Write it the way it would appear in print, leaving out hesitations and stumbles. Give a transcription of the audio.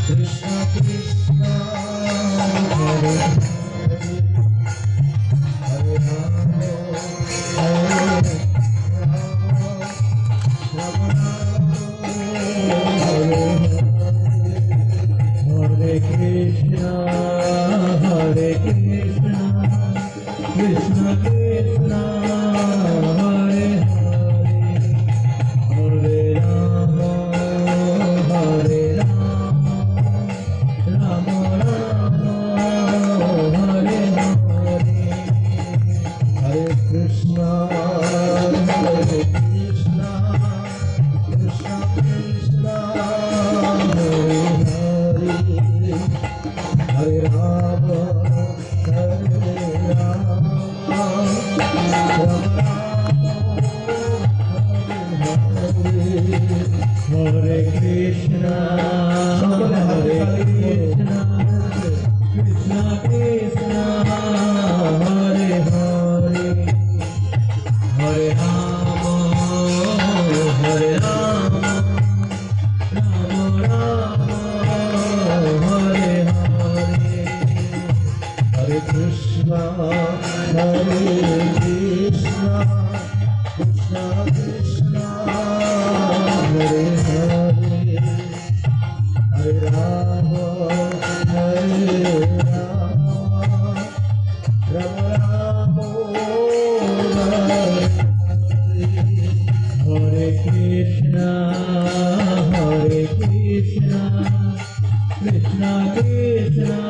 Krishna Krishna Hare Hare Hare Rama Hare Rama Hare Krishna Hare Krishna Krishna Krishna Hare Hare Hare Rama Hare Rama Rama Rama Hare Hare Hare Krishna Hare Krishna Krishna Krishna Hare Hare Hare Rama Hare Rama Rama Hare Krishna Hare Krishna Krishna Krishna Hare Hare Hare Rama Hare Rama Rama Rama Hare Hare Hare Krishna Hare Krishna Krishna Krishna Hare Hare Hare Rama Hare Rama Rama Rama Hare Krishna Krishna Krishna